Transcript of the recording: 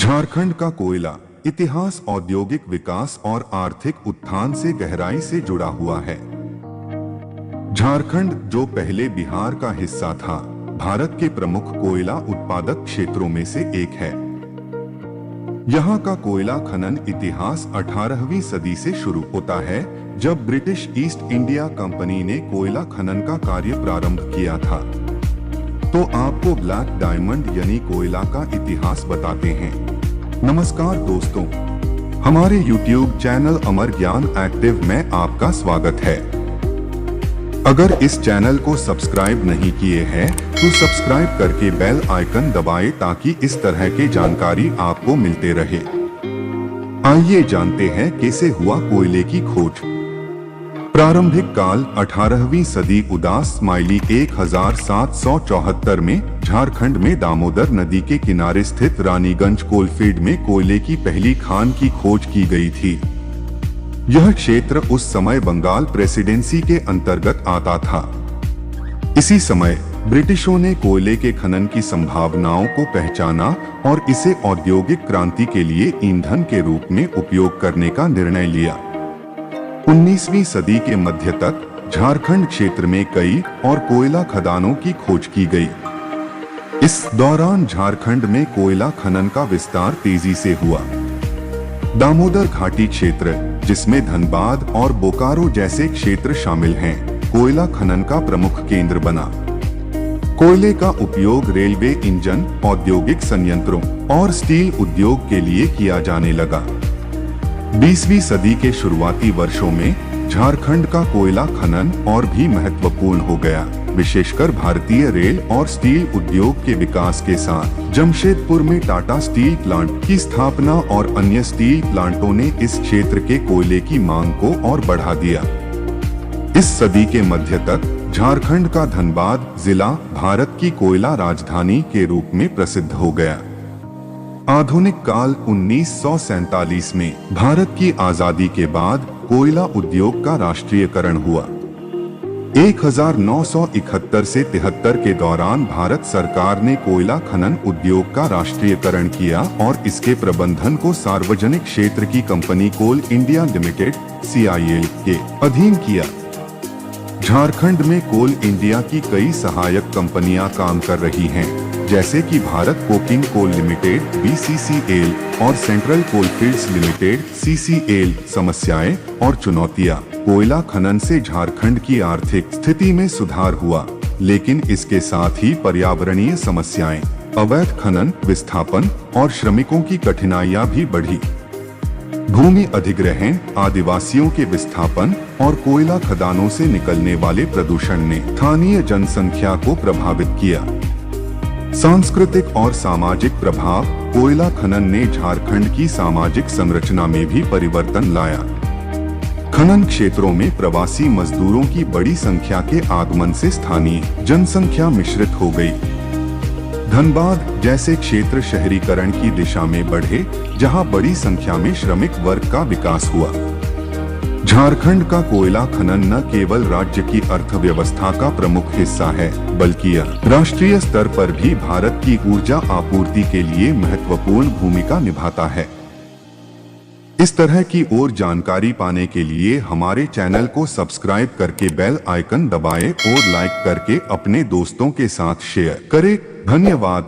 झारखंड का कोयला इतिहास, औद्योगिक विकास और आर्थिक उत्थान से गहराई से जुड़ा हुआ है। झारखंड, जो पहले बिहार का हिस्सा था, भारत के प्रमुख कोयला उत्पादक क्षेत्रों में से एक है। यहाँ का कोयला खनन इतिहास 18वीं सदी से शुरू होता है, जब ब्रिटिश ईस्ट इंडिया कंपनी ने कोयला खनन का कार्य प्रारंभ किया था। तो आपको ब्लैक डायमंड यानी कोयला का इतिहास बताते हैं। नमस्कार दोस्तों, हमारे YouTube चैनल अमर ज्ञान एक्टिव में आपका स्वागत है। अगर इस चैनल को सब्सक्राइब नहीं किए हैं तो सब्सक्राइब करके बेल आइकन दबाएं ताकि इस तरह की जानकारी आपको मिलते रहे। आइए जानते हैं कैसे हुआ कोयले की खोज। प्रारंभिक काल 18वीं सदी उदास स्माइली 1774 में झारखंड में दामोदर नदी के किनारे स्थित रानीगंज कोलफील्ड में कोयले की पहली खान की खोज की गई थी। यह क्षेत्र उस समय बंगाल प्रेसिडेंसी के अंतर्गत आता था। इसी समय ब्रिटिशों ने कोयले के खनन की संभावनाओं को पहचाना और इसे औद्योगिक क्रांति के लिए ईंधन के रूप में उपयोग करने का निर्णय लिया। 19वीं सदी के मध्य तक झारखंड क्षेत्र में कई और कोयला खदानों की खोज की गई। इस दौरान झारखंड में कोयला खनन का विस्तार तेजी से हुआ। दामोदर घाटी क्षेत्र, जिसमें धनबाद और बोकारो जैसे क्षेत्र शामिल हैं, कोयला खनन का प्रमुख केंद्र बना। कोयले का उपयोग रेलवे इंजन, औद्योगिक संयंत्रों और स्टील उद्योग के लिए किया जाने लगा। 20वीं सदी के शुरुआती वर्षों में झारखंड का कोयला खनन और भी महत्वपूर्ण हो गया, विशेषकर भारतीय रेल और स्टील उद्योग के विकास के साथ। जमशेदपुर में टाटा स्टील प्लांट की स्थापना और अन्य स्टील प्लांटों ने इस क्षेत्र के कोयले की मांग को और बढ़ा दिया। इस सदी के मध्य तक झारखंड का धनबाद जिला भारत की कोयला राजधानी के रूप में प्रसिद्ध हो गया। आधुनिक काल 1947 में भारत की आजादी के बाद कोयला उद्योग का राष्ट्रीयकरण हुआ। 1971 से 73 के दौरान भारत सरकार ने कोयला खनन उद्योग का राष्ट्रीयकरण किया और इसके प्रबंधन को सार्वजनिक क्षेत्र की कंपनी कोल इंडिया लिमिटेड (CIL) के अधीन किया। झारखंड में कोल इंडिया की कई सहायक कंपनियां काम कर रही हैं, जैसे कि Bharat coking coal limited (BCCL) और सेंट्रल कोलफील्ड्स लिमिटेड (CCL). समस्याएं और चुनौतियां। कोयला खनन से झारखंड की आर्थिक स्थिति में सुधार हुआ, लेकिन इसके साथ ही पर्यावरणीय समस्याएं, अवैध खनन, विस्थापन और श्रमिकों की कठिनाइयां भी बढ़ी। भूमि अधिग्रहण, आदिवासियों के विस्थापन और कोयला खदानों से निकलने वाले प्रदूषण ने स्थानीय जनसंख्या को प्रभावित किया। सांस्कृतिक और सामाजिक प्रभाव। कोयला खनन ने झारखंड की सामाजिक संरचना में भी परिवर्तन लाया। खनन क्षेत्रों में प्रवासी मजदूरों की बड़ी संख्या के आगमन से स्थानीय जनसंख्या मिश्रित हो गई। धनबाद जैसे क्षेत्र शहरीकरण की दिशा में बढ़े, जहां बड़ी संख्या में श्रमिक वर्ग का विकास हुआ। झारखंड का कोयला खनन न केवल राज्य की अर्थव्यवस्था का प्रमुख हिस्सा है, बल्कि यह राष्ट्रीय स्तर पर भी भारत की ऊर्जा आपूर्ति के लिए महत्वपूर्ण भूमिका निभाता है। इस तरह की और जानकारी पाने के लिए हमारे चैनल को सब्सक्राइब करके बेल आइकन दबाएं और लाइक करके अपने दोस्तों के साथ शेयर करें। धन्यवाद।